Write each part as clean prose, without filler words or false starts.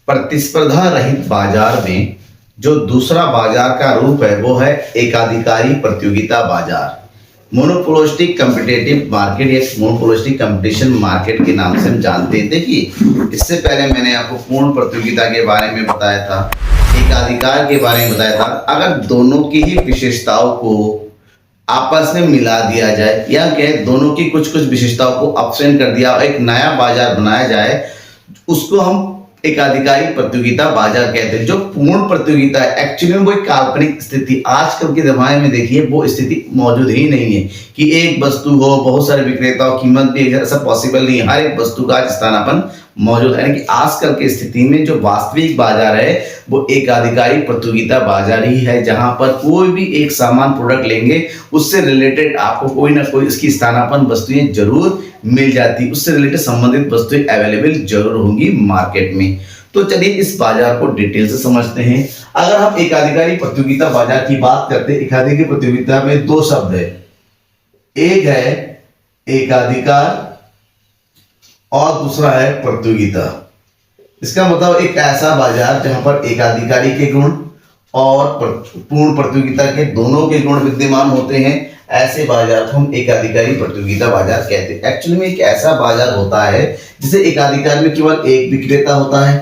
प्रतिस्पर्धा रहित बाजार में जो दूसरा बाजार का रूप है वो है एकाधिकारी प्रतियोगिता बाजार। मोनोपोलिस्टिक कम्पिटेटिव मार्केट या मोनोपोलिस्टिक कंपटीशन मार्केट के नाम से हम जानते हैं। देखिए, इससे पहले मैंने आपको पूर्ण प्रतियोगिता के बारे में बताया था, एकाधिकार के बारे में बताया था। अगर दोनों की ही विशेषताओं को आपस में मिला दिया जाए या कहें दोनों की कुछ कुछ विशेषताओं को अपसेंट कर दिया और एक नया बाजार बनाया जाए, उसको हम एकाधिकारी प्रतियोगिता बाजार कहते हैं। जो पूर्ण प्रतियोगिता है एक्चुअली में वो एक काल्पनिक स्थिति, आजकल के जमाने में देखिए वो स्थिति मौजूद ही नहीं है कि एक वस्तु हो, बहुत सारे विक्रेता हो, कीमत भी ऐसा पॉसिबल नहीं है। हर एक वस्तु का स्थानापन्न मौजूद है। यानी कि आजकल की स्थिति में जो वास्तविक बाजार है वो एकाधिकारी प्रतियोगिता बाजार ही है, जहां पर कोई भी एक सामान प्रोडक्ट लेंगे उससे रिलेटेड आपको कोई ना कोई इसकी स्थानापन्न वस्तुएं जरूर मिल जाती, उससे रिलेटेड संबंधित वस्तुएं अवेलेबल जरूर होंगी मार्केट में। तो चलिए इस बाजार को डिटेल से समझते हैं। अगर हम एकाधिकारी प्रतियोगिता बाजार की बात करते हैं, एकाधिकारी प्रतियोगिता में दो शब्द है, एक है एकाधिकार और दूसरा है प्रतियोगिता। इसका मतलब एक ऐसा बाजार जहां पर एकाधिकारी के गुण और पूर्ण प्रतियोगिता के दोनों के गुण विद्यमान होते हैं, ऐसे बाजार को हम एकाधिकारी प्रतियोगिता बाजार कहते हैं। एक्चुअली में एक ऐसा बाजार होता है जिसे एकाधिकार में केवल एक विक्रेता होता है,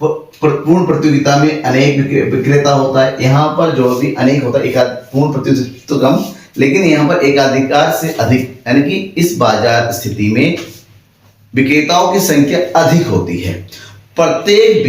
पूर्ण प्रतियोगिता में अनेक विक्रेता होता है। यहाँ पर जो भी अनेक होता है, पूर्ण प्रतियोगिता तो कम, लेकिन यहाँ पर एकाधिकार से अधिक, यानी कि इस बाजार स्थिति में विक्रेताओं की संख्या अधिक होती है। प्रत्येक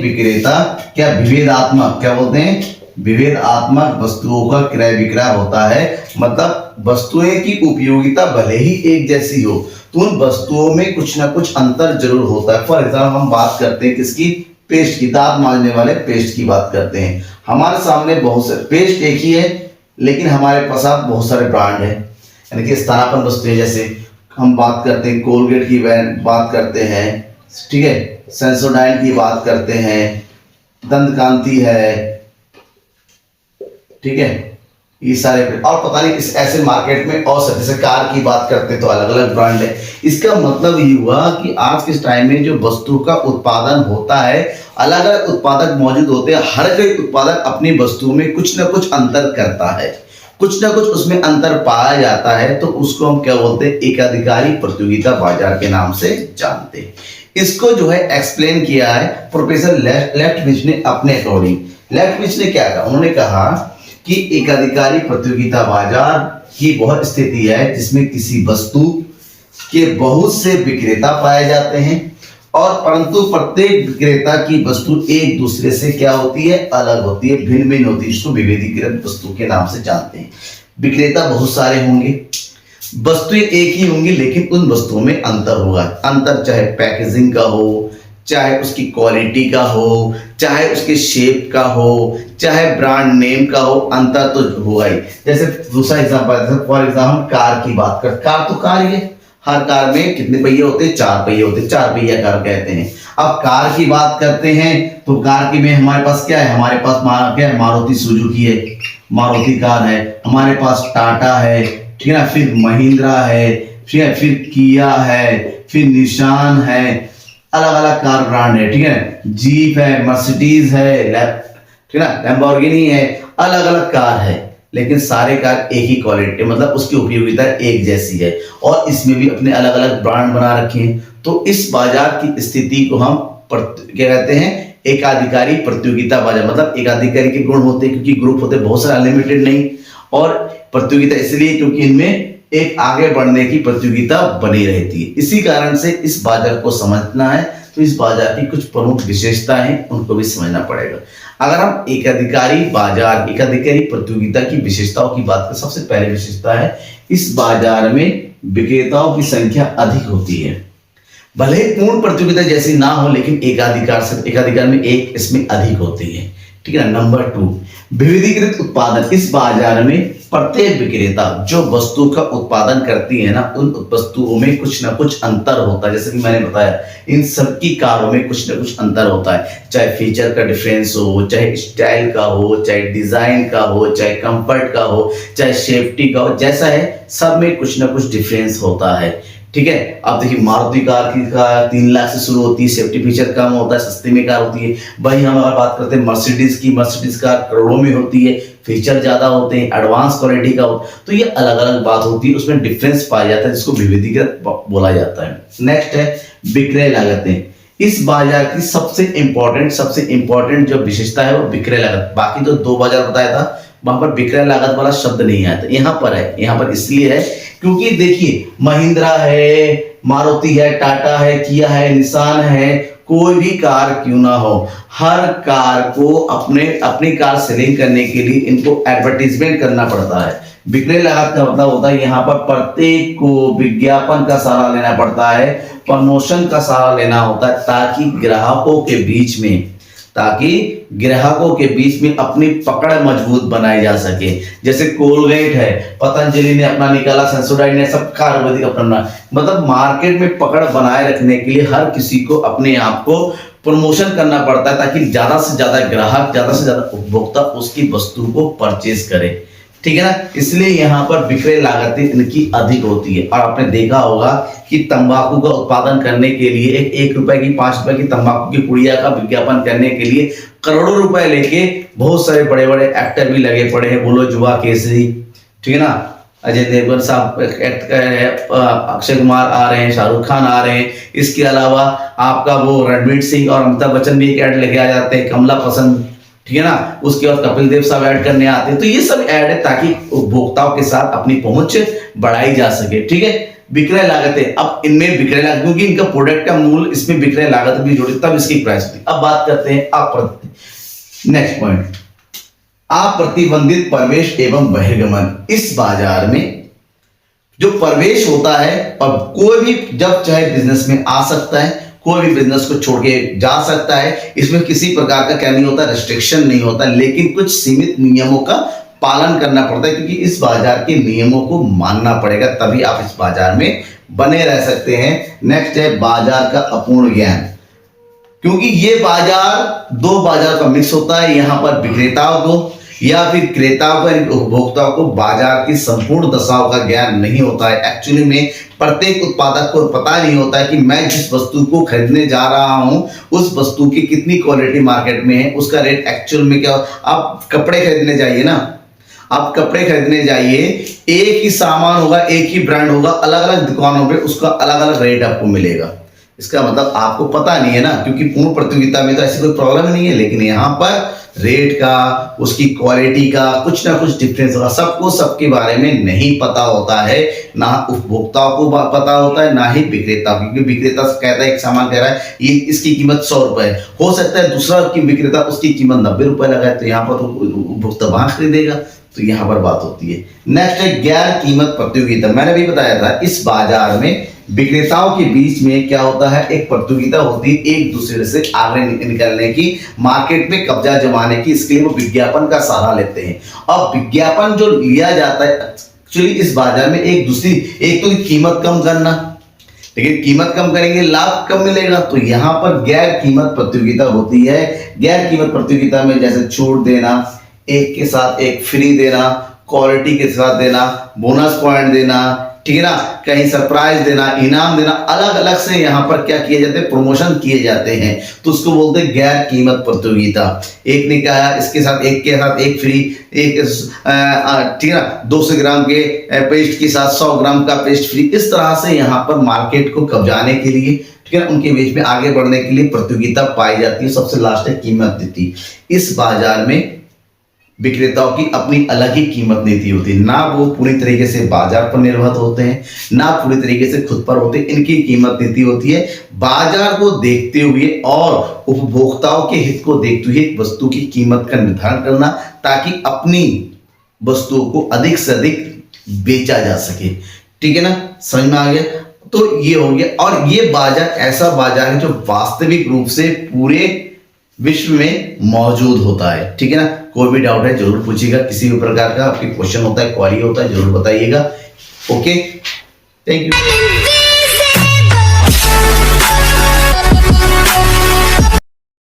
विक्रेता क्या विभेदात्मक, क्या बोलते हैं, विभेदात्मक वस्तुओं का क्रय विक्रय होता है। मतलब वस्तुएं की उपयोगिता भले ही एक जैसी हो तो उन वस्तुओं में कुछ ना कुछ अंतर जरूर होता है। फॉर एग्जाम्पल हम बात करते हैं किसकी, पेस्ट की, दांत मांजने वाले पेस्ट की बात करते हैं। हमारे सामने बहुत सारे पेस्ट एक ही है, लेकिन हमारे पास बहुत सारे ब्रांड है, यानी कि स्थानापन्न वस्तुएं। जैसे हम बात करते हैं कोलगेट की बात करते हैं, ठीक है, सेंसोडाइन की बात करते हैं, दंत कांति है, ठीक है, ये सारे। और पता नहीं इस ऐसे मार्केट में और सब, जैसे कार की बात करते हैं तो अलग अलग ब्रांड है। इसका मतलब ये हुआ कि आज के टाइम में जो वस्तु का उत्पादन होता है, अलग अलग उत्पादक मौजूद होते हैं। हर कोई उत्पादक अपनी वस्तु में कुछ ना कुछ अंतर करता है, कुछ ना कुछ उसमें अंतर पाया जाता है, तो उसको हम क्या बोलते हैं, एकाधिकारी प्रतियोगिता बाजार के नाम से जानते हैं। इसको जो है एक्सप्लेन किया है प्रोफेसर लेफ्टविच ने अपने अकॉर्डिंग। लेफ्टविच ने क्या कहा, उन्होंने कहा कि एकाधिकारी प्रतियोगिता बाजार की वह स्थिति है जिसमें किसी वस्तु के बहुत से विक्रेता पाए जाते हैं और परंतु प्रत्येक विक्रेता की वस्तु एक दूसरे से क्या होती है, अलग होती है, भिन्न भिन्न होती है, जिसको विभेदीकृत वस्तु के नाम से जानते हैं। विक्रेता बहुत सारे होंगे, वस्तुएं एक ही होंगी, लेकिन उन वस्तुओं में अंतर होगा। अंतर चाहे पैकेजिंग का हो, चाहे उसकी क्वालिटी का हो, चाहे उसके शेप का हो, चाहे ब्रांड नेम का हो, अंतर तो होगा ही। जैसे दूसरा एग्जांपल, फॉर एग्जांपल कार की बात कर, कार तो कार ही है, हर कार में कितने पहिए होते हैं, 4 पहिए होते हैं, 4 पहिया कार कहते हैं। अब कार की बात करते हैं तो कार की में हमारे पास क्या है, हमारे पास क्या है, मारुति सुजुकी है, मारुति कार है, हमारे पास टाटा है, ठीक है ना, फिर महिंद्रा है, ठीक है, फिर किया है, फिर निशान है, अलग अलग कार ब्रांड है, ठीक है, जीप है, मर्सिडीज है, ठीक है ना, लैम्बोर्गिनी है, अलग अलग कार है, लेकिन सारे कार एक ही क्वालिटी, मतलब उसकी उपयोगिता एक जैसी है और इसमें भी अपने अलग अलग ब्रांड बना रखे हैं। तो इस बाजार की स्थिति को हम क्या कहते हैं, एकाधिकारी प्रतियोगिता बाजार। मतलब एकाधिकारी के गुण होते हैं क्योंकि ग्रुप होते बहुत सारे, अनलिमिटेड नहीं, और प्रतियोगिता इसलिए क्योंकि इनमें एक आगे बढ़ने की प्रतियोगिता बनी रहती है। इसी कारण से इस बाजार को समझना है तो इस बाजार की कुछ प्रमुख विशेषताएं हैं, उनको भी समझना पड़ेगा। अगर हम एकाधिकारी बाजार, एकाधिकारी प्रतियोगिता की विशेषताओं की बात करें, सबसे पहली विशेषता है इस बाजार में विक्रेताओं की संख्या अधिक होती है। भले ही पूर्ण प्रतियोगिता जैसी ना हो, लेकिन एकाधिकार में एक इसमें अधिक होती है, ठीक है ना। नंबर 2, विविधीकृत उत्पादन। इस बाजार में प्रत्येक विक्रेता जो वस्तु का उत्पादन करती है ना, उन वस्तुओं में कुछ ना कुछ अंतर होता है। जैसे कि मैंने बताया, इन सबकी कारों में कुछ ना कुछ अंतर होता है, चाहे फीचर का डिफरेंस हो, चाहे स्टाइल का हो, चाहे डिजाइन का हो, चाहे कंफर्ट का हो, चाहे सेफ्टी का हो, जैसा है सब में कुछ ना कुछ डिफरेंस होता है, ठीक है। अब देखिए मारुति कार की का 3 लाख से शुरू होती है, सेफ्टी फीचर कम होता है, सस्ते में कार होती है। भाई हम अगर बात करते हैं मर्सिडीज की, मर्सिडीज कार करोड़ों में होती है, फीचर ज्यादा होते हैं, एडवांस क्वालिटी का हो, तो ये अलग अलग बात होती है, उसमें डिफरेंस पाया जाता है जिसको विविधीकृत बोला जाता है। नेक्स्ट है विक्रय लागतें। इस बाजार की सबसे इंपॉर्टेंट जो विशेषता है वो विक्रय लागत। बाकी जो 2 बाजार बताया था वहां पर विक्रय लागत वाला शब्द नहीं आया था, यहाँ पर है। यहाँ पर इसलिए है क्योंकि देखिए महिंद्रा है, मारुति है, टाटा है, किया है, निसान है, कोई भी कार क्यों ना हो, हर कार को अपनी कार सेलिंग करने के लिए इनको एडवर्टीजमेंट करना पड़ता है। विक्रय लागत का मतलब होता है यहाँ पर प्रत्येक को विज्ञापन का सहारा लेना पड़ता है, प्रमोशन का सहारा लेना होता है, ताकि ग्राहकों के बीच में अपनी पकड़ मजबूत बनाई जा सके। जैसे कोलगेट है, पतंजलि ने अपना निकाला, सेंसोडाइन ने, सब आयुर्वेदिक अपना, मतलब मार्केट में पकड़ बनाए रखने के लिए हर किसी को अपने आप को प्रमोशन करना पड़ता है, ताकि ज्यादा से ज्यादा ग्राहक, ज्यादा से ज्यादा उपभोक्ता उसकी वस्तु को परचेज करे, ठीक है ना। इसलिए यहाँ पर विक्रय लागतें इनकी अधिक होती है। और आपने देखा होगा कि तंबाकू का उत्पादन करने के लिए 1 रुपए की, 5 रुपए की तंबाकू की पुड़िया का विज्ञापन करने के लिए करोड़ों रुपए लेके बहुत सारे बड़े बड़े एक्टर भी लगे पड़े हैं। बोलो युवा केसरी, ठीक है ना, अजय देवगन साहब एक्ट कर रहे हैं, अक्षय कुमार आ रहे हैं, शाहरुख खान आ रहे हैं। इसके अलावा आपका वो रणवीर सिंह और अमिताभ बच्चन भी एक ऐड लेके आ जाते हैं, कमला पसंद, ठीक है ना। उसके बाद कपिल देव साहब ऐड करने आते हैं। तो ये सब ऐड है ताकि उपभोक्ताओं के साथ अपनी पहुंच बढ़ाई जा सके, ठीक है। विक्रय लागतें, अब इनमें विक्रय लागत, क्योंकि इनका प्रोडक्ट का मूल्य इसमें विक्रय लागत भी जुड़ी, तब इसकी प्राइस होती है। अब बात करते हैं नेक्स्ट पॉइंट, अप्रतिबंधित प्रवेश एवं बहिर्गमन। इस बाजार में जो प्रवेश होता है, और कोई भी जब चाहे बिजनेस में आ सकता है, कोई भी बिजनेस को छोड़ के जा सकता है, इसमें किसी प्रकार का क्या नहीं होता, रेस्ट्रिक्शन नहीं होता, लेकिन कुछ सीमित नियमों का पालन करना पड़ता है, क्योंकि इस बाजार के नियमों को मानना पड़ेगा, तभी आप इस बाजार में बने रह सकते हैं। नेक्स्ट है बाजार का अपूर्ण ज्ञान, क्योंकि ये बाजार 2 बाजार का मिक्स होता है। यहाँ पर विक्रेताओं को या फिर क्रेताओं को, उपभोक्ताओं को बाजार की संपूर्ण दशाओं का ज्ञान नहीं होता है। एक्चुअली में प्रत्येक उत्पादक को पता नहीं होता है कि मैं जिस वस्तु को खरीदने जा रहा हूं उस वस्तु की कितनी क्वालिटी मार्केट में है, उसका रेट एक्चुअल में क्या। आप कपड़े खरीदने जाइए ना, आप कपड़े खरीदने जाइए, एक ही सामान होगा, एक ही ब्रांड होगा, अलग अलग दुकानों पे उसका अलग अलग रेट आपको मिलेगा। इसका मतलब आपको पता नहीं है ना, क्योंकि पूर्ण प्रतियोगिता में तो ऐसी कोई प्रॉब्लम नहीं है, लेकिन यहाँ पर रेट का, उसकी क्वालिटी का कुछ ना कुछ डिफरेंस होगा। सबको सबके बारे में नहीं पता होता है, ना उपभोक्ताओं को पता होता है, ना ही विक्रेता, क्योंकि विक्रेता कहता है एक सामान कह रहा है ये इसकी कीमत 100 रुपए, हो सकता है दूसरा की विक्रेता उसकी कीमत 90 रुपए लगाए, तो यहाँ पर उपभोक्ता वहां खरीदेगा, तो यहाँ पर बात होती है। नेक्स्ट है गैर कीमत प्रतियोगिता। मैंने भी बताया था इस बाजार में विक्रेताओं के बीच में क्या होता है, एक प्रतियोगिता होती है एक दूसरे से आगे निकलने की, मार्केट में कब्जा जमाने की। इसके लिए वो विज्ञापन का सहारा लेते हैं। अब विज्ञापन जो लिया जाता है एक्चुअली इस बाजार में एक तो कीमत कम करना, लेकिन कीमत कम करेंगे लाभ कम मिलेगा, तो यहाँ पर गैर कीमत प्रतियोगिता होती है। गैर कीमत प्रतियोगिता में जैसे छूट देना, एक के साथ एक फ्री देना, क्वालिटी के साथ देना, बोनस पॉइंट देना, ठीक है ना, कहीं सरप्राइज देना, इनाम देना, अलग अलग से यहाँ पर क्या किए जाते हैं, प्रमोशन किए जाते हैं, तो उसको बोलते हैं गैर कीमत प्रतियोगिता। एक ने कहा इसके साथ एक फ्री, एक ठीक है ना, 200 ग्राम के पेस्ट के साथ 100 ग्राम का पेस्ट फ्री। इस तरह से यहाँ पर मार्केट को कब्जाने के लिए, ठीक है, उनके बीच में आगे बढ़ने के लिए प्रतियोगिता पाई जाती है। सबसे लास्ट है कीमत नीति। इस बाजार में विक्रेताओं की अपनी अलग ही कीमत नीति होती है, ना वो पूरी तरीके से बाजार पर निर्भर होते हैं, ना पूरी तरीके से खुद पर होते हैं। इनकी कीमत नीति होती है बाजार को देखते हुए और उपभोक्ताओं के हित को देखते हुए वस्तु की कीमत का निर्धारण करना, ताकि अपनी वस्तुओं को अधिक से अधिक बेचा जा सके, ठीक है ना, समझ में आ गया। तो ये हो गया, और ये बाजार ऐसा बाजार है जो वास्तविक रूप से पूरे विश्व में मौजूद होता है, ठीक है ना। कोई भी डाउट है जरूर पूछिएगा, किसी भी प्रकार का आपकी क्वेश्चन होता है, क्वेरी होता है, जरूर बताइएगा। Okay, thank you.